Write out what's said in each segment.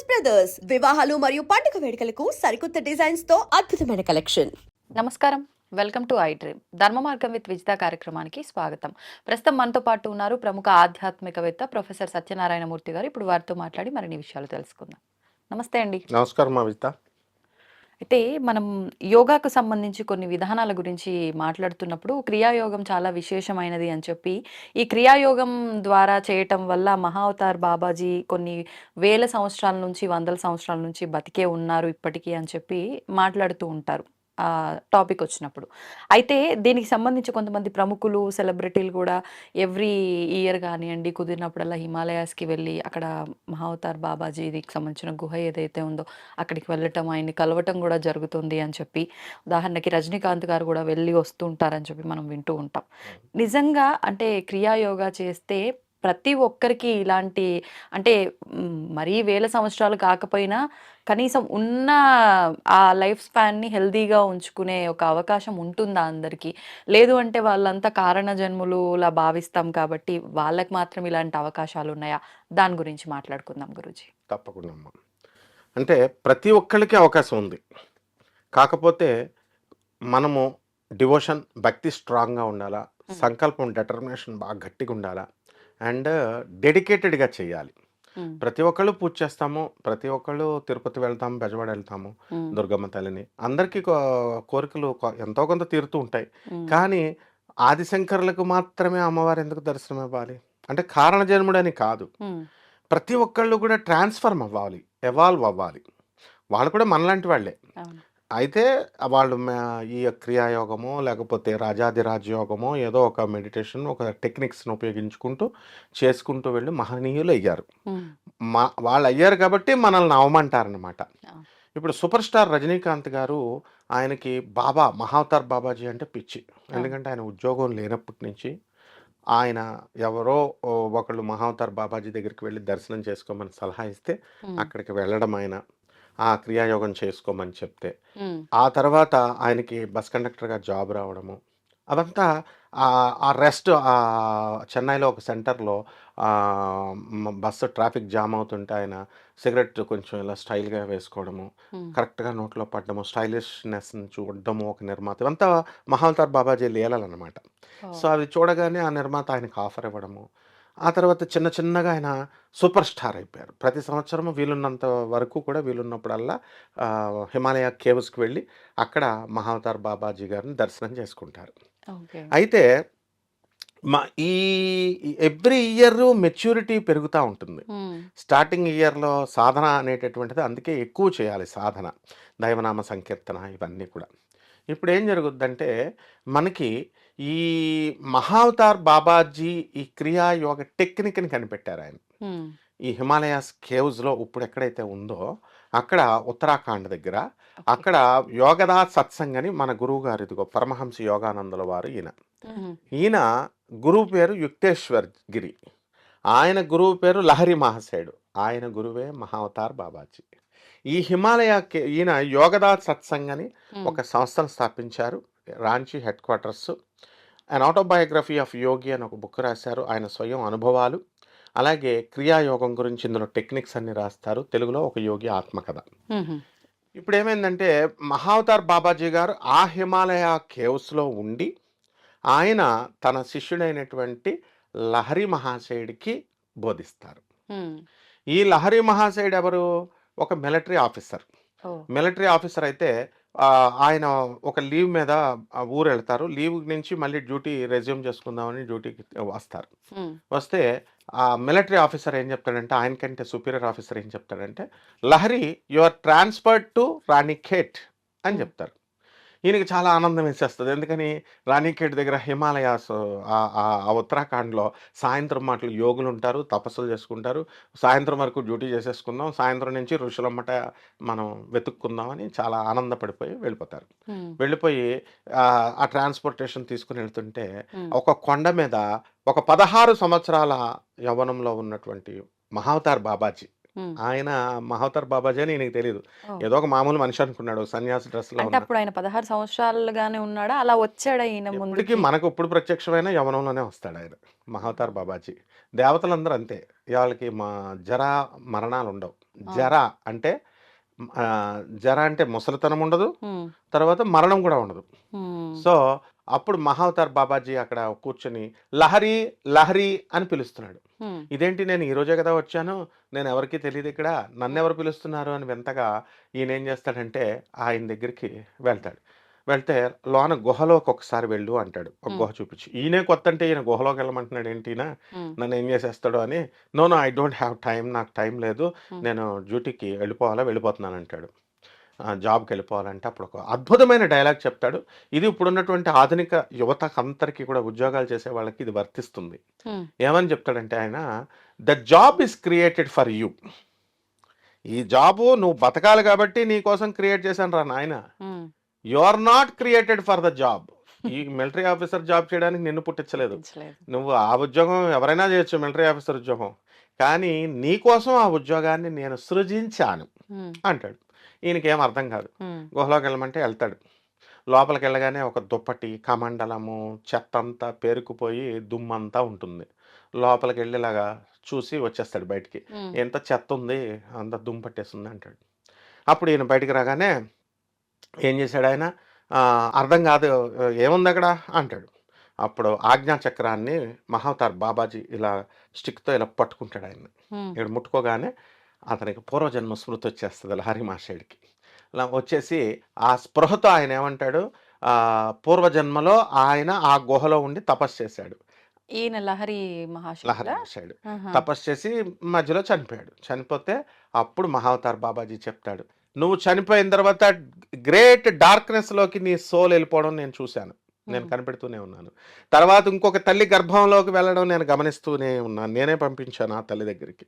Brothers వివాహాలు మరియు పండుగ వేడుకలకు సరికొత్త డిజైన్స్ తో అద్భుతమైన కలెక్షన్. నమస్కారం, వెల్కమ్ టు ఐ డ్రీమ్. ధర్మ మార్గం విత్ విజిత కార్యక్రమానికి స్వాగతం. ప్రస్తుతం మనతో పాటు ఉన్నారు ప్రముఖ ఆధ్యాత్మికవేత్త ప్రొఫెసర్ సత్యనారాయణమూర్తి గారు. ఇప్పుడు వారితో మాట్లాడి మరిన్ని విషయాలు తెలుసుకుందాం. నమస్తే అండి. నమస్కారం మా విజిత. అయితే మనం యోగాకు సంబంధించి కొన్ని విధానాల గురించి మాట్లాడుతున్నప్పుడు క్రియాయోగం చాలా విశేషమైనది అని చెప్పి, ఈ క్రియాయోగం ద్వారా చేయటం వల్ల మహావతార్ బాబాజీ కొన్ని వేల సంవత్సరాల నుంచి, వందల సంవత్సరాల నుంచి బతికే ఉన్నారు ఇప్పటికీ అని చెప్పి మాట్లాడుతూ ఉంటారు టాపిక్ వచ్చినప్పుడు. అయితే దీనికి సంబంధించి కొంతమంది ప్రముఖులు, సెలబ్రిటీలు కూడా ఎవ్రీ ఇయర్ కానివ్వండి కుదిరినప్పుడల్లా హిమాలయాస్కి వెళ్ళి అక్కడ మహావతార్ బాబాజీకి సంబంధించిన గుహ ఏదైతే ఉందో అక్కడికి వెళ్ళటం, ఆయన్ని కలవటం కూడా జరుగుతుంది అని చెప్పి, ఉదాహరణకి రజనీకాంత్ గారు కూడా వెళ్ళి వస్తుంటారని చెప్పి మనం వింటూ ఉంటాం. నిజంగా అంటే క్రియాయోగా చేస్తే ప్రతి ఒక్కరికి ఇలాంటి అంటే మరీ వేల సంవత్సరాలు కాకపోయినా కనీసం ఉన్న ఆ లైఫ్ స్పాన్ని హెల్దీగా ఉంచుకునే ఒక అవకాశం ఉంటుందా అందరికీ? లేదు అంటే వాళ్ళంతా కారణ జన్ములులా భావిస్తాం కాబట్టి వాళ్ళకి మాత్రం ఇలాంటి అవకాశాలు ఉన్నాయా? దాని గురించి మాట్లాడుకుందాం గురూజీ. తప్పకుండా అమ్మా. అంటే ప్రతి ఒక్కరికి అవకాశం ఉంది. కాకపోతే మనము డివోషన్, భక్తి స్ట్రాంగ్గా ఉండాలా, సంకల్పం, డిటర్మినేషన్ బాగా గట్టిగా ఉండాలా, అండ్ డెడికేటెడ్గా చేయాలి. ప్రతి ఒక్కళ్ళు పూజ చేస్తాము, ప్రతి ఒక్కళ్ళు తిరుపతి వెళ్తాము, బెజవాడ వెళ్తాము, దుర్గమ్మ తల్లిని. అందరికీ కోరికలు ఎంతో కొంత తీరుతూ ఉంటాయి. కానీ ఆదిశంకరులకు మాత్రమే అమ్మవారు ఎందుకు దర్శనం ఇవ్వాలి అంటే కారణ జన్ముడని కాదు. ప్రతి ఒక్కళ్ళు కూడా ట్రాన్స్ఫర్మ్ అవ్వాలి, ఎవాల్వ్ అవ్వాలి. వాళ్ళు కూడా మనలాంటి వాళ్ళే. అయితే వాళ్ళు ఈ క్రియాయోగమో లేకపోతే రాజాదిరాజయోగమో ఏదో ఒక మెడిటేషన్, ఒక టెక్నిక్స్ని ఉపయోగించుకుంటూ చేసుకుంటూ వెళ్ళి మహనీయులు అయ్యారు. వాళ్ళు అయ్యారు కాబట్టి మనల్ని అవమంటారనమాట. ఇప్పుడు సూపర్ స్టార్ రజనీకాంత్ గారు, ఆయనకి బాబా మహావతార్ బాబాజీ అంటే పిచ్చి. ఎందుకంటే ఆయన ఉద్యోగం లేనప్పటి నుంచి ఆయన ఎవరో ఒకళ్ళు మహావతార్ బాబాజీ దగ్గరికి వెళ్ళి దర్శనం చేసుకోమని సలహా ఇస్తే అక్కడికి వెళ్ళడం, ఆయన ఆ క్రియాయోగం చేసుకోమని చెప్తే, ఆ తర్వాత ఆయనకి బస్ కండక్టర్గా జాబ్ రావడము, అదంతా ఆ రెస్ట్ చెన్నైలో ఒక సెంటర్లో బస్సు ట్రాఫిక్ జామ్ అవుతుంటే ఆయన సిగరెట్ కొంచెం ఇలా స్టైల్గా వేసుకోవడము, కరెక్ట్గా నోట్లో పడ్డము, స్టైలిష్నెస్ని చూడడము ఒక నిర్మాత. ఇవంతా మహావతార్ బాబాజీ లీలలన్నమాట. సో అది చూడగానే ఆ నిర్మాత ఆయనకు ఆఫర్ ఇవ్వడము, ఆ తర్వాత చిన్న చిన్నగా ఆయన సూపర్ స్టార్ అయిపోయారు. ప్రతి సంవత్సరము వీలున్నంత వరకు కూడా వీలున్నప్పుడల్లా హిమాలయ కేవ్స్కి వెళ్ళి అక్కడ మహావతార్ బాబాజీ గారిని దర్శనం చేసుకుంటారు. అయితే ఈ ఎవ్రీ ఇయర్ మెచ్యూరిటీ పెరుగుతూ ఉంటుంది. స్టార్టింగ్ ఇయర్లో సాధన అనేటటువంటిది అందుకే ఎక్కువ చేయాలి. సాధన, దైవనామ సంకీర్తన, ఇవన్నీ కూడా. ఇప్పుడు ఏం జరుగుద్దంటే మనకి ఈ మహావతార్ బాబాజీ ఈ క్రియాయోగ టెక్నిక్ని కనిపెట్టారు ఆయన. ఈ హిమాలయాస్ కేవ్స్లో ఇప్పుడు ఎక్కడైతే ఉందో అక్కడ ఉత్తరాఖండ్ దగ్గర, అక్కడ యోగదా సత్సంగ్ అని మన గురువు గారు, ఇదిగో పరమహంస యోగానందుల వారు ఈయన గురువు పేరు యుక్తేశ్వర్ గిరి, ఆయన గురువు పేరు లహరి మహాశయుడు, ఆయన గురువే మహావతార్ బాబాజీ. ఈ హిమాలయ ఈయన యోగదా సత్సంగ్ అని ఒక సంస్థను స్థాపించారు, Ranchi headquarters. And autobiography of yogi అని ఒక బుక్ రాశారు, ఆయన స్వయం అనుభవాలు. అలాగే క్రియాయోగం గురించి ఇందులో టెక్నిక్స్ అన్ని రాస్తారు, తెలుగులో ఒక యోగి ఆత్మకథ. ఇప్పుడు ఏమైందంటే మహావతార్ బాబాజీ గారు ఆ హిమాలయ కేవ్స్లో ఉండి ఆయన తన శిష్యుడైనటువంటి లహరి మహాశయుడికి బోధిస్తారు. ఈ లహరి మహాశయుడు ఎవరు? ఒక మిలిటరీ ఆఫీసర్. మిలిటరీ ఆఫీసర్ అయితే ఆయన ఒక లీవ్ మీద ఊరు వెళ్తారు. లీవ్ నుంచి మళ్ళీ డ్యూటీ రెజ్యూమ్ చేసుకుందామని డ్యూటీకి వస్తారు. వస్తే ఆ మిలిటరీ ఆఫీసర్ ఏం చెప్తాడంటే, ఆయనకంటే సుపీరియర్ ఆఫీసర్ ఏం చెప్తాడంటే, Lahiri you are transferred to Ranikhet అని చెప్తారు. ఈయనకి చాలా ఆనందం వేసేస్తుంది. ఎందుకని, రాణిఖేట్ దగ్గర హిమాలయాస్ ఆ ఉత్తరాఖండ్లో సాయంత్రం మాటలు యోగులు ఉంటారు, తపస్సులు చేసుకుంటారు. సాయంత్రం వరకు డ్యూటీ చేసేసుకుందాం, సాయంత్రం నుంచి ఋషులమ్మట మనం వెతుక్కుందామని చాలా ఆనందపడిపోయి వెళ్ళిపోతారు. వెళ్ళిపోయి ఆ ట్రాన్స్పోర్టేషన్ తీసుకుని వెళ్తుంటే ఒక కొండ మీద ఒక 16 సంవత్సరాల యవ్వనంలో ఉన్నటువంటి మహావతార్ బాబాజీ, ఆయన మహావతార్ బాబాజీ అని నీకు తెలియదు, ఏదో ఒక మామూలు మనిషి అనుకున్నాడు, సన్యాసి డ్రెస్ లో. అప్పుడు ఆయన 16 సంవత్సరాలుగానే ఉన్నాడా? అలా వచ్చాడు ఆయన ముందుకి? మనకు ఇప్పుడు ప్రత్యక్షమైన యవనంలోనే వస్తాడు ఆయన మహావతార్ బాబాజీ. దేవతలందరూ అంతే, వాళ్ళకి జరా మరణాలు ఉండవు. ఆ! జర అంటే జర అంటే ముసలితనం ఉండదు. హ్మ్. తర్వాత మరణం కూడా ఉండదు. హ్మ్. సో, అప్పుడు మహావతార్ బాబాజీ అక్కడ కూర్చొని లహరి, లహరి అని పిలుస్తున్నాడు. హ్మ్. ఇదేంటి నేను ఈ రోజే కదా వచ్చాను. నేను ఎవరికీ తెలీదిక్కడ. నన్నెవరు పిలుస్తున్నారు అని వింతగా ఈయనేం చేస్తాడంటే ఆయన దగ్గరికి వెళ్తాడు. వెళ్తే లోన గుహలోకి ఒకసారి వెళ్ళు అంటాడు. ఒక హ్మ్. గుహ చూపించి. ఈయనే కొత్తంటే ఈయన గుహలోకి వెళ్ళమంటున్నాడు ఏంటి ఈయన? హ్మ్. నన్నేం చేసేస్తాడో అని. No, no, I don't have time. నాకు టైం లేదు. హ్మ్. నేను డ్యూటీకి వెళ్ళిపోతున్నానంటాడు. జాబ్‌కెళ్ళిపోవాలంటే అప్పుడొక అద్భుతమైన డైలాగ్ చెప్తాడు. ఇది ఇప్పుడున్నటువంటి ఆధునిక యువతకందరికీ కూడా ఉద్యోగాలు చేసే వాళ్ళకి ఇది వర్తిస్తుంది. హ్మ్. ఏమని చెప్తాడంటే ఆయన, "the job is created for you." ఈ జాబు నువ్వు బతకాలి కాబట్టి నీ కోసం క్రియేట్ చేశానురా నాయనా. Hmm. You are not created for the job. ఈ మిలిటరీ ఆఫీసర్ జాబ్ చేయడానికి నిన్ను పుట్టించలేదు. పుట్టించలేదు. నువ్వు ఆ ఉద్యోగం ఎవరైనా చేయొచ్చు మిలిటరీ ఆఫీసర్ ఉద్యోగం. కానీ నీ కోసం ఆ ఉద్యోగాన్ని నేను సృజించాను హ్మ్. అంటాడు. ఈయనకేం అర్థం కాదు. హ్మ్. గుహలోకెళ్ళమంటే ఎళ్తాడు. లోపలికెళ్ళగానే ఒక దుప్పటి, కమండలము, చెత్తంతా పేరుకుపోయి దుమ్మంతా ఉంటుంది. లోపలికెళ్ళి ఇలాగా చూసి వచ్చేస్తాడు బయటికి. హ్మ్. "ఎంత చెత్తుంది, అంతా దుమ్ము పట్టేస్తుంది" అంటాడు. అప్పుడు ఈయన బయటికి రాగానే ఏం చేశాడాయన, "అర్థం కాదు, ఏముందక్కడ" అంటాడు. అప్పుడు ఆజ్ఞా చక్రాన్ని మహావతార్ బాబాజీ ఇలా స్టిక్‌తో ఇలా పట్టుకుంటాడాయన్ని. హ్మ్. ఈడు ముట్టుకోగానే అతనికి పూర్వజన్మ స్మృతొచ్చేస్తది లహరి మహర్షుడికి. ఇలా వచ్చేసి ఆ స్పృహతో ఆయనేమంటాడు, పూర్వజన్మలో ఆయన ఆ గుహలో ఉండి తపస్సు చేశాడు. ఈయన లహరి లహరి మహాశయుడా? మహర్షుడు. ఆహా! తపస్సు చేసి మధ్యలో చనిపోయాడు. చనిపోతే అప్పుడు మహావతార్ బాబాజీ చెప్తాడు, "నువ్వు చనిపోయిన తర్వాత గ్రేట్ డార్క్‌నెస్‌లోకి నీ సోల్ ఎళ్ళిపోవడం నేను చూశాను. నేను హ్మ్. కనిపెడుతూనే ఉన్నాను. తర్వాత ఇంకొక తల్లి గర్భంలోకి వెళ్ళడం నేను గమనిస్తూనే ఉన్నాను. నేనే పంపించాను ఆ తల్లి దగ్గరికి.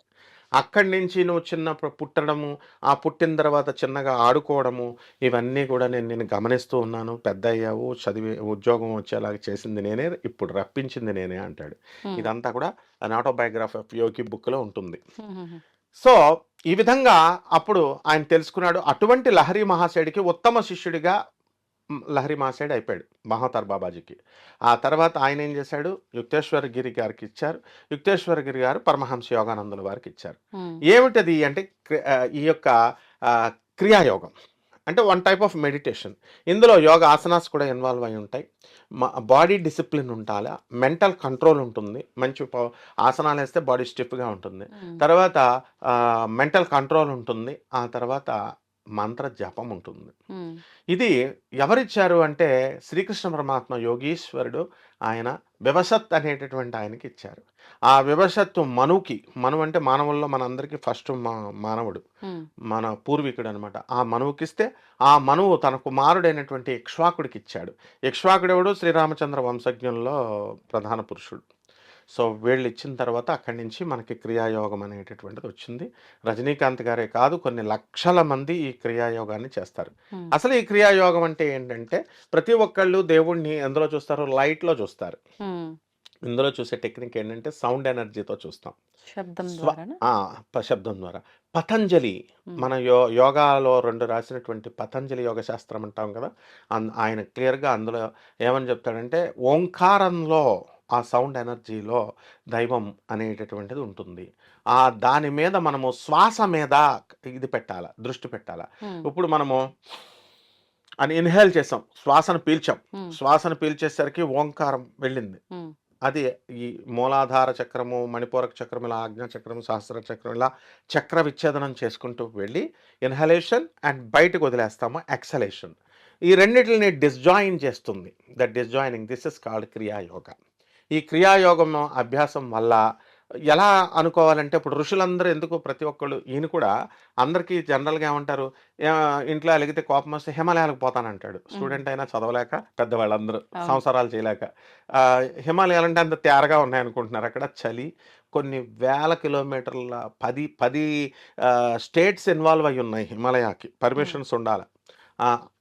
అక్కడి నుంచి నువ్వు చిన్నప్పుడు పుట్టడము, ఆ పుట్టిన తర్వాత చిన్నగా ఆడుకోవడము, ఇవన్నీ కూడా నేను నిన్ను గమనిస్తూ ఉన్నాను. పెద్దయ్యావు, చదివి ఉద్యోగం వచ్చేలాగా చేసింది నేనే, ఇప్పుడు రప్పించింది నేనే" అంటాడు. హ్మ్. ఇదంతా కూడా అన్ ఆటోబయోగ్రఫీ ఆఫ్ యోగి బుక్‌లో ఉంటుంది. హుహుహు. సో, ఈ విధంగా అప్పుడు ఆయన తెలుసుకున్నాడు. అటువంటి లహరి మహాశయుడికి ఉత్తమ శిష్యుడిగా లహరి మహాశయుడు అయిపోయాడు మహావతార్ బాబాజీకి. ఆ తర్వాత ఆయనేం చేశాడు, యుక్తేశ్వర గిరి గారికిచ్చారు. యుక్తేశ్వర గిరి గారు పరమహంస యోగానందుల వారికిచ్చారు. హ్మ్. ఏమిటది అంటే ఈ యొక్క ఆహ్, క్రియాయోగం. అంటే వన్ టైప్ ఆఫ్ మెడిటేషన్. ఇందులో యోగా ఆసనాస్ కూడా ఇన్వాల్వ్ అయ్యి ఉంటాయి. బాడీ డిసిప్లిన్ ఉండాలా, మెంటల్ కంట్రోల్ ఉంటుంది. మంచి ఆసనాలేస్తే బాడీ స్టిఫ్‌గా ఉంటుంది. హ్మ్. తర్వాత మెంటల్ కంట్రోల్ ఉంటుంది. ఆ తర్వాత మంత్ర జపం ఉంటుంది. హ్మ్. ఇది ఎవరిచ్చారు అంటే శ్రీకృష్ణ పరమాత్మ యోగీశ్వరుడు ఆయన వివశత్ అనేటటువంటి ఆయనకిచ్చారు. ఆ వివశత్తు మనుకి, మను అంటే మానవుల్లో మనందరికీ ఫస్ట్ మానవుడు. హ్మ్. మన పూర్వీకుడనమాట. ఆ మనువుకిస్తే ఆ మనువు తన కుమారుడైనటువంటి ఇక్ష్వాకుడికిచ్చాడు. ఇక్ష్వాకుడెవడు శ్రీరామచంద్ర వంశజ్ఞంలో ప్రధాన పురుషుడు. సో, వీళ్ళిచ్చిన తర్వాత అక్కడి నుంచి మనకి క్రియాయోగం అనేటటువంటిది వచ్చింది. రజనీకాంత్ గారే కాదు కొన్ని లక్షల మంది ఈ క్రియాయోగాన్ని చేస్తారు. హ్మ్. అసలు ఈ క్రియాయోగం అంటే ఏంటంటే ప్రతి ఒక్కళ్ళు దేవుడిని ఎందులో చూస్తారు? లైట్‌లో చూస్తారు. హ్మ్. ఇందులో చూసే టెక్నిక్ ఏంటంటే సౌండ్ ఎనర్జీతో చూస్తాం. శబ్దం స్వ ద్వారానా? ఆ! శబ్దం ద్వారా. పతంజలి హ్మ్. మన యోగాలో 2 రాసినటువంటి పతంజలి యోగ శాస్త్రం అంటాం కదా! ఆయన క్లియర్‌గా అందులో ఏమని చెప్తాడంటే ఓంకారంలో ఆ సౌండ్ ఎనర్జీలో దైవం అనేటటువంటిది ఉంటుంది. దాని మీద మనము శ్వాస మీద ఇది పెట్టాల, దృష్టి పెట్టాల. హ్మ్. ఇప్పుడు మనము అని ఇన్‌హేల్ చేసాం. శ్వాసను పీల్చాం. హ్మ్. శ్వాసను పీల్చేసరికి ఓంకారం వెళ్ళింది. హ్మ్. అది ఈ మూలాధార చక్రము, మణిపూరక చక్రం, ఇలా ఆజ్ఞా చక్రం, సహస్ర చక్రం ఇలా చక్ర విచ్ఛేదనం చేసుకుంటూ వెళ్ళి ఇన్హలేషన్ అండ్ బయటకు వదిలేస్తాము ఎక్సలేషన్. ఈ రెండిటిని డిస్జాయిన్ చేస్తుంది. The డిస్జాయినింగ్ this is called Kriya Yoga. ఈ క్రియాయోగం అభ్యాసం వల్ల ఎలా అనుకోవాలంటే ఇప్పుడు ఋషులందరూ ఎందుకు ప్రతి ఒక్కళ్ళు ఈయన కూడా అందరికీ జనరల్‌గా ఏమంటారు, ఇంట్లో అలిగితే కోపమొస్తే హిమాలయాలకు పోతానంటాడు. హ్మ్. స్టూడెంట్ అయినా చదవలేక పెద్దవాళ్ళందరూ అవును. సంసారాలు చేయలేక. హిమాలయాలంటే అంత తేరగా ఉన్నాయనుకుంటున్నారు. అక్కడ చలి కొన్ని వేల కిలోమీటర్ల 10 స్టేట్స్ ఇన్వాల్వ్ అయ్యి ఉన్నాయి హిమాలయాకి. హ్మ్. పర్మిషన్స్ ఉండాల.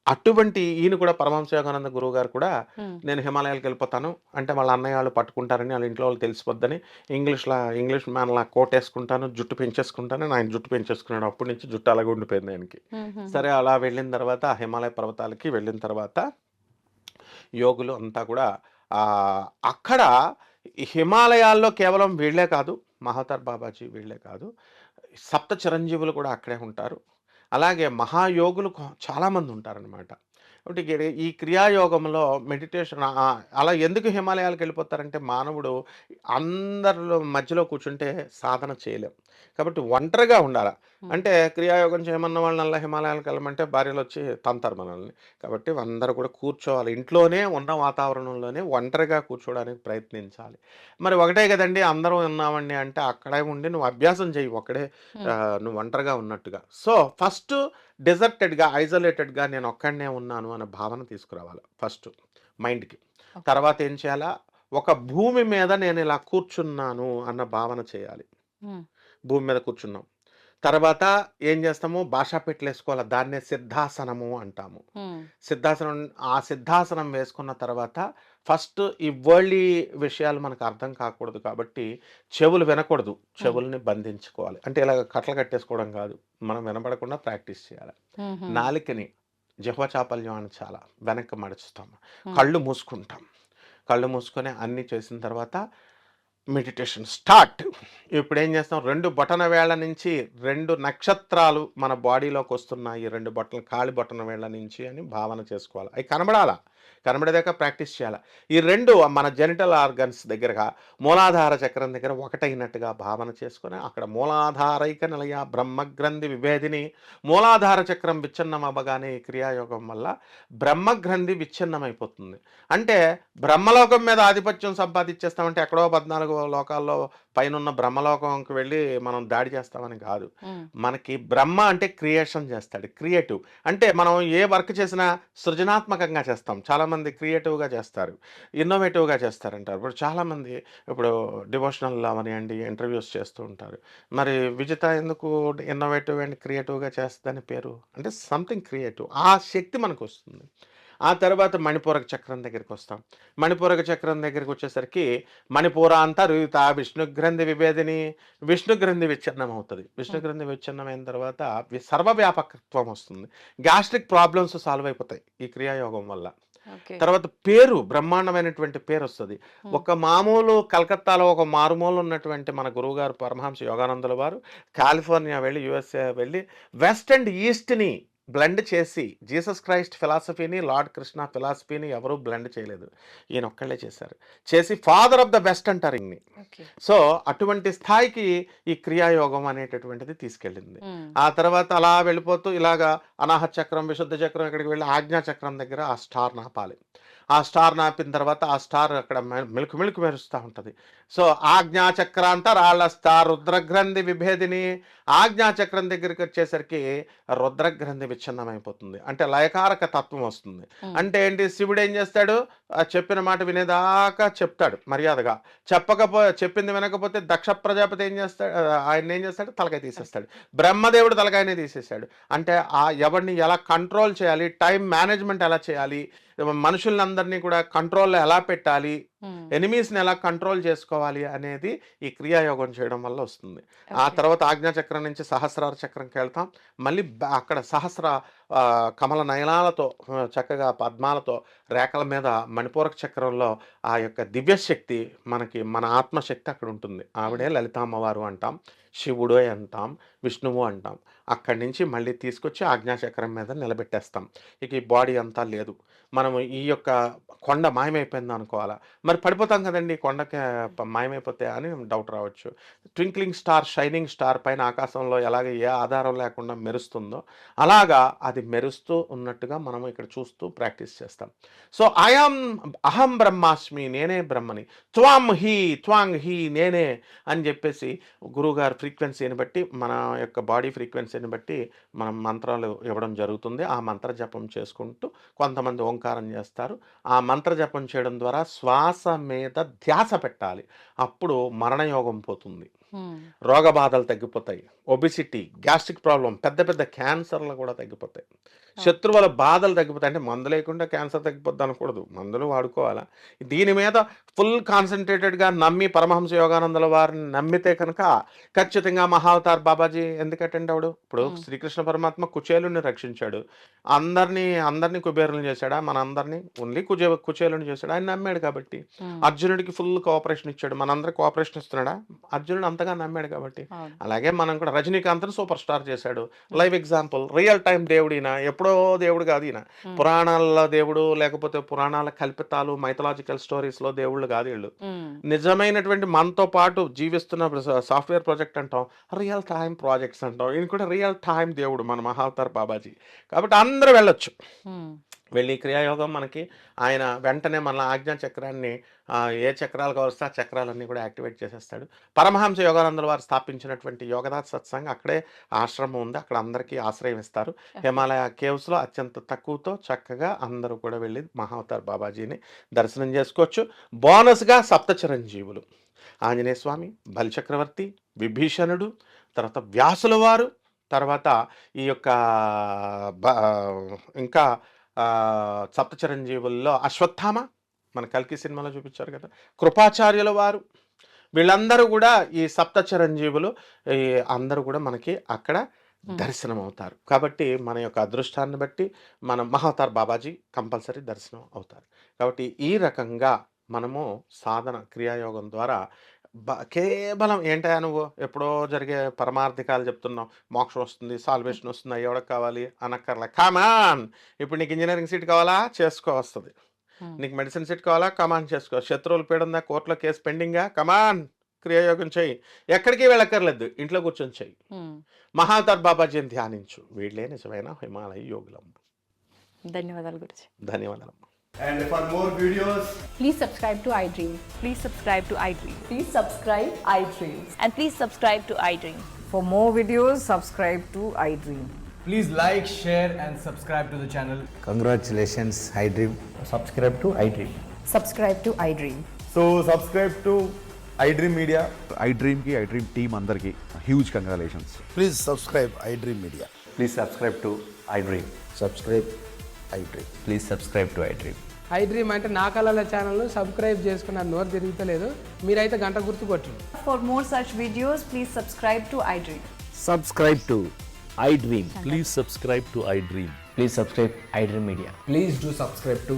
అటువంటి ఈయన కూడా పరమహంస యోగానంద గురువు గారు కూడా హ్మ్. నేను హిమాలయాలకెళ్ళిపోతాను. అంటే వాళ్ళ అన్నయ్య వాళ్ళు పట్టుకుంటారని, ఆళ్ళ ఇంట్లో వాళ్ళు తెలిసిపోద్దని ఇంగ్లీష్ మ్యాన్‌లా కోటేసుకుంటాను, జుట్టు పెంచేసుకుంటాను అని ఆయన జుట్టు పెంచేసుకున్నాడు. అప్పటి నుంచి జుట్టు అలాగే ఉండిపోయింది ఆయనకి. హుహుహు. సరే అలా వెళ్ళిన తర్వాత ఆ హిమాలయ పర్వతాలకి వెళ్ళిన తర్వాత యోగులు అంతా కూడా అక్కడ ఈ హిమాలయాల్లో కేవలం వీళ్ళే కాదు, మహావతార్ బాబాజీ వీళ్ళే కాదు. సప్త చిరంజీవులు కూడా అక్కడే ఉంటారు. అలాగే మహాయోగులు చాలామంది ఉంటారనమాట. కాబట్టి ఈ క్రియాయోగంలో మెడిటేషన్ అలా ఎందుకు హిమాలయాలకు వెళ్ళిపోతారంటే మానవుడు అందరిలో మధ్యలో కూర్చుంటే సాధన చేయలేం. కాబట్టి ఒంటరిగా ఉండాల. హ్మ్. అంటే క్రియాయోగం చేయమన్న వాళ్ళనల్లా హిమాలయాలకు వెళ్ళమంటే భార్యలొచ్చి తంతారు మనల్ని. కాబట్టి అందరూ కూడా కూర్చోవాలి. ఇంట్లోనే ఉన్న వాతావరణంలోనే ఒంటరిగా కూర్చోవడానికి ప్రయత్నించాలి. మరి ఒకటే గదండీ! అందరం ఉన్నామండి అంటే అక్కడే ఉండి నువ్వు అభ్యాసం చెయ్యి ఒక్కడే హ్మ్. నువ్వు ఒంటరిగా ఉన్నట్టుగా. సో, ఫస్ట్ డెజర్టెడ్‌గా, ఐసోలేటెడ్‌గా నేనొక్కడినే ఉన్నాను అనే భావన తీసుకురావాలి ఫస్టు మైండ్‌కి. ఓకే. తర్వాత ఏం చేయాలా, ఒక భూమి మీద నేనిలా కూర్చున్నాను అన్న భావన చేయాలి. హ్మ్. భూమి మీద కూర్చున్నాం. తర్వాత ఏం చేస్తాము, భాషా పెట్టెలేసుకోవాలి. దాన్నే సిద్ధాసనము అంటాము. హ్మ్. సిద్ధాసనం ఆ సిద్ధాసనం వేసుకున్న తర్వాత ఫస్ట్ ఈ వరల్డ్లీ విషయాలు మనకు అర్థం కాకూడదు కాబట్టి చెవులు వినకూడదు. హ్మ్. చెవుల్ని బంధించుకోవాలి. అంటే ఇలాగ కట్టలు కట్టేసుకోవడం కాదు. మనం వినపడకుండా ప్రాక్టీస్ చేయాలి. హుహు. నాలికని జిహ్వ చాపల్యం అని చాలా వెనక్కి మడుచుతాం. హ్మ్. కళ్ళు మూసుకుంటాం. కళ్ళు మూసుకొని అన్నీ చేసిన తర్వాత మెడిటేషన్ స్టార్ట్. ఇప్పుడేం చేస్తాం 2 బొటన వేళ్ళ నుంచి 2 నక్షత్రాలు మన బాడీలోకొస్తున్నాయి. 2 కాలి బొటన వేళ్ళ నుంచి అని భావన చేసుకోవాలి. అయి కనబడాల. కనబడేదాకా ప్రాక్టీస్ చేయాల. ఈ 2 మన జెనిటల్ ఆర్గన్స్ దగ్గరగా మూలాధార చక్రం దగ్గర ఒకటైనట్టుగా భావన చేసుకొని అక్కడ మూలాధారైక నిలయ బ్రహ్మగ్రంథి విభేదిని మూలాధార చక్రం విచ్ఛిన్నం అవ్వగానే ఈ క్రియాయోగం వల్ల బ్రహ్మగ్రంథి విచ్ఛిన్నమైపోతుంది. అంటే బ్రహ్మలోకం మీద ఆధిపత్యం సంపాదించేస్తామంటే ఎక్కడో 14 లోకాల్లో పైనున్న బ్రహ్మలోకంకి వెళ్ళి మనం దాడి చేస్తామని కాదు. హ్మ్. మనకి బ్రహ్మ అంటే క్రియేషన్ చేస్తాడు. క్రియేటివ్. అంటే మనం ఏ వర్క్ చేసినా సృజనాత్మకంగా చేస్తాం. చాలామంది క్రియేటివ్‌గా చేస్తారు. ఇన్నోవేటివ్‌గా చేస్తారంటారు. ఇప్పుడు చాలామంది ఇప్పుడు డివోషనల్ అవనియండి, ఇంటర్వ్యూస్ చేస్తూ ఉంటారు. మరి విజిత ఎందుకు ఇన్నోవేటివ్ అండ్ క్రియేటివ్‌గా చేస్తదని పేరు? అంటే సంథింగ్ క్రియేటివ్. ఆ శక్తి మనకొస్తుంది. ఆ తర్వాత మణిపూరక చక్రం దగ్గరికొస్తాం. మణిపూరక చక్రం దగ్గరికొచ్చేసరికి మణిపూరాంతర్యుత విష్ణుగ్రంథి విభేదిని విష్ణుగ్రంథి విచ్ఛిన్నం అవుతది. హ్మ్. విష్ణుగ్రంథి విచ్ఛిన్నమైన తర్వాత సర్వవ్యాపకత్వం వస్తుంది. గ్యాస్ట్రిక్ ప్రాబ్లమ్స్ సాల్వ్ అయిపోతాయి ఈ క్రియాయోగం వల్ల. ఓకే. తర్వాత పేరు బ్రహ్మాండమైనటువంటి పేరొస్తది. హ్మ్. ఒక మామూలు కలకత్తాలో ఒక మారుమూల ఉన్నటువంటి మన గురువుగారు పరమహంస యోగానందుల వారు కాలిఫోర్నియా వెళ్ళి, యూఎస్ఏ వెళ్ళి వెస్ట్ అండ్ ఈస్ట్‌ని బ్లెండ్ చేసి జీసస్ క్రైస్ట్ ఫిలాసఫీని, లార్డ్ కృష్ణ ఫిలాసఫీని ఎవరు బ్లెండ్ చేయలేదు. ఈయనొక్కళ్ళే చేశారు. చేసి ఫాదర్ ఆఫ్ ద వెస్ట్ అంటారు ఈయన్ని. ఓకే. సో, అటువంటి స్థాయికి ఈ క్రియాయోగం అనేటటువంటిది తీసుకెళ్ళింది. హ్మ్. ఆ తర్వాత అలా వెళ్ళిపోతూ ఇలాగా అనాహత చక్రం, విశుద్ధ చక్రం ఇక్కడికి వెళ్ళి ఆజ్ఞా చక్రం దగ్గర ఆ స్టార్‌ని ఆపాలి. ఆ స్టార్‌ని ఆపిన తర్వాత ఆ స్టార్ అక్కడ మిళుకు మిళుకు మెరుస్తా ఉంటది. సో, ఆజ్ఞా చక్రాంతరాళ స్టార్ రుద్రగ్రంథి విభేదిని ఆజ్ఞా చక్రం దగ్గరికొచ్చేసరికి రుద్రగ్రంథి విచ్ఛిన్నమైపోతుంది. అంటే లయకారక తత్వం వస్తుంది. హ్మ్. అంటే ఏంటి శివుడేం చేస్తాడు? చెప్పిన మాట వినేదాకా చెప్తాడు మర్యాదగా. చెప్పింది వినకపోతే దక్ష ప్రజాపతి ఏం చేస్తాడు? ఆయన్నేం చేస్తాడు? తలకాయ తీసేస్తాడు. బ్రహ్మదేవుడు తలకాయనే తీసేసాడు. అంటే ఎవడిని ఎలా కంట్రోల్ చేయాలి? టైమ్ మేనేజ్‌మెంట్ ఎలా చేయాలి? మనుషులందరినీ కూడా కంట్రోల్‌లో ఎలా పెట్టాలి? హ్మ్. ఎనిమీస్‌ని ఎలా కంట్రోల్ చేసుకోవాలి అనేది ఈ క్రియాయోగం చేయడం వల్ల వస్తుంది. ఆ ఓకే. తర్వాత ఆజ్ఞా చక్రం నుంచి సహస్రార చక్రంకెళ్తాం. మళ్ళీ అక్కడ సహస్ర కమల నయనాలతో చక్కగా పద్మాలతో రేఖల మీద మణిపూరక చక్రంలో ఆ యొక్క దివ్యశక్తి మనకి మన ఆత్మశక్తి అక్కడ ఉంటుంది. ఆవిడే హ్మ్. లలితామ్మవారు అంటాం. శివుడే అంటాం. విష్ణువు అంటాం. అక్కడి నుంచి మళ్ళీ తీసుకొచ్చి ఆజ్ఞాచక్రం మీద నిలబెట్టేస్తాం. ఇక ఈ బాడీ అంతా లేదు. మనము ఈ యొక్క కొండ మాయమైపోయిందనుకోవాలా. మరి పడిపోతాం కదండీ! కొండకి మాయమైపోతే అని డౌట్ రావచ్చు. ట్వింక్లింగ్ స్టార్, షైనింగ్ స్టార్ పైన ఆకాశంలో ఎలాగ ఏ ఆధారం లేకుండా మెరుస్తుందో, అలాగా అది మెరుస్తూ ఉన్నట్టుగా మనం ఇక్కడ చూస్తూ ప్రాక్టీస్ చేస్తాం. సో, అహం బ్రహ్మాస్మి నేనే బ్రహ్మని. త్వాం హి, త్వాంగ్ హి నేనే అని జెప్పేసి గురువుగారి ఫ్రీక్వెన్సీని బట్టి, మన యొక్క బాడీ ఫ్రీక్వెన్సీని బట్టి మనం మంత్రాలు ఇవ్వడం జరుగుతుంది. ఆ మంత్ర జపం చేసుకుంటూ కొంతమంది ఓంకారం చేస్తారు. ఆ మంత్ర జపం చేయడం ద్వారా శ్వాస మీద ధ్యాస పెట్టాలి. అప్పుడు మరణయోగం పోతుంది. హ్మ్. రోగబాధలు తగ్గిపోతాయి. ఒబెసిటీ, గ్యాస్ట్రిక్ ప్రాబ్లమ్ పెద్ద పెద్ద క్యాన్సర్‌లు కూడా తగ్గిపోతాయి. శత్రువుల బాధలు తగ్గిపోతాయి. అంటే మందు లేకుండా క్యాన్సర్ తగ్గిపోద్ది అనకూడదు, మందులు వాడుకోవాలా. దీని మీద ఫుల్ కాన్సన్ట్రేటెడ్గా నమ్మి పరమహంస యోగానందుల వారిని నమ్మితే కనుక ఖచ్చితంగా మహావతార్ బాబాజీ ఎందుకు అటెండ్ అవడు? ఇప్పుడు శ్రీకృష్ణ పరమాత్మ కుచేలుని రక్షించాడు, అందరినీ కుబేరులను చేశాడా? మన అందరినీ ఓన్లీ కుచేలుని చేశాడు, ఆయన నమ్మాడు కాబట్టి. అర్జునుడికి ఫుల్ కోఆపరేషన్ ఇచ్చాడు, మనందరికి కోఆపరేషన్ ఇస్తున్నాడా? అర్జునుడు అంతగా నమ్మాడు కాబట్టి. అలాగే మనం కూడా రజనీకాంత్ని సూపర్ స్టార్ చేశాడు, లైవ్ ఎగ్జాంపుల్. రియల్ టైం దేవుడు ఈయన, ఎప్పుడో దేవుడు కాదు ఈయన. పురాణాల దేవుడు, లేకపోతే పురాణాల కల్పితాలు, మైథలాజికల్ స్టోరీస్లో దేవుళ్ళు కాదు వీళ్ళు. నిజమైనటువంటి మనతో పాటు జీవిస్తున్న సాఫ్ట్వేర్ ప్రాజెక్ట్ అంటాం, రియల్ టైం ప్రాజెక్ట్స్ అంటాం. ఈయన కూడా రియల్ టైం దేవుడు మన మహావతార్ బాబాజీ. కాబట్టి అందరూ వెళ్ళొచ్చు, వెళ్ళి క్రియాయోగం మనకి ఆయన వెంటనే మన ఆజ్ఞా చక్రాన్ని ఏ చక్రాలు కావస్తే ఆ చక్రాలన్నీ కూడా యాక్టివేట్ చేసేస్తాడు. పరమహంస యోగానందుల వారు స్థాపించినటువంటి యోగదాస్ సత్సంగ్, అక్కడే ఆశ్రమం ఉంది, అక్కడ అందరికీ ఆశ్రయం ఇస్తారు. హిమాలయ కేవ్స్లో అత్యంత తక్కువతో చక్కగా అందరూ కూడా వెళ్ళి మహావతార్ బాబాజీని దర్శనం చేసుకోవచ్చు. బోనస్గా సప్త చిరంజీవులు, ఆంజనేయ స్వామి, బలిచక్రవర్తి, విభీషణుడు, తర్వాత వ్యాసుల వారు, తర్వాత ఈ యొక్క ఇంకా సప్త చిరంజీవుల్లో అశ్వత్థామ, మన కల్కి సినిమాలో చూపించారు కదా, కృపాచార్యుల వారు, వీళ్ళందరూ కూడా ఈ సప్త చిరంజీవులు అందరూ కూడా మనకి అక్కడ దర్శనం అవుతారు. కాబట్టి మన యొక్క అదృష్టాన్ని బట్టి మన మహావతార్ బాబాజీ కంపల్సరీ దర్శనం అవుతారు. కాబట్టి ఈ రకంగా మనము సాధన క్రియాయోగం ద్వారా కేవలం ఏంటా నువ్వు ఎప్పుడో జరిగే పరమార్థికాలు చెప్తున్నావు, మోక్షం వస్తుంది, సాల్వేషన్ వస్తుంది, ఎవరికి కావాలి అనక్కర్లే. కామాన్, ఇప్పుడు నీకు ఇంజనీరింగ్ సీట్ కావాలా, చేసుకో వస్తుంది. నీకు మెడిసిన్ సీట్ కావాలా, కమాన్ చేసుకో. శత్రువులు పీడుందా, కోర్టులో కేసు పెండింగా, కమాన్ క్రియాయోగం చెయ్యి. ఎక్కడికి వెళ్ళక్కర్లేదు, ఇంట్లో కూర్చొని చెయ్యి. మహావతార్ బాబాజీని ధ్యానించు. వీళ్ళే నిజమైన హిమాలయ యోగులమ్మ. ధన్యవాదాలు Guruji. ధన్యవాదాలమ్మ. And for more videos, Please subscribe to iDream. Please subscribe to iDream. Please subscribe iDream. And please subscribe to iDream. For more videos, subscribe to iDream. please like, share, and subscribe to the channel. Congratulations, iDream. Subscribe to iDream. Subscribe to iDream. So subscribe to iDream Media. iDream ki iDream team andarki huge congratulations. Please subscribe iDream Media. Please subscribe to iDream. Subscribe iDream. Please subscribe to iDream. iDream అంటే నా కళల ఛానల్ను subscribe చేసుకున్న నోరు తిరుగుతలేదు, మీరైతే గంట గుర్తు కొట్టండి. For more such videos, please subscribe to iDream. Subscribe to iDream. Please subscribe to iDream. Please subscribe iDream Media. Please do subscribe to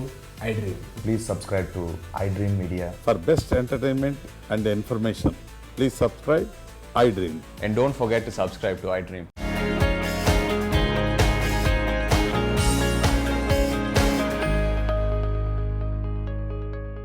iDream. Please subscribe to iDream Media. For best entertainment and information, please subscribe iDream. And don't forget to subscribe to iDream.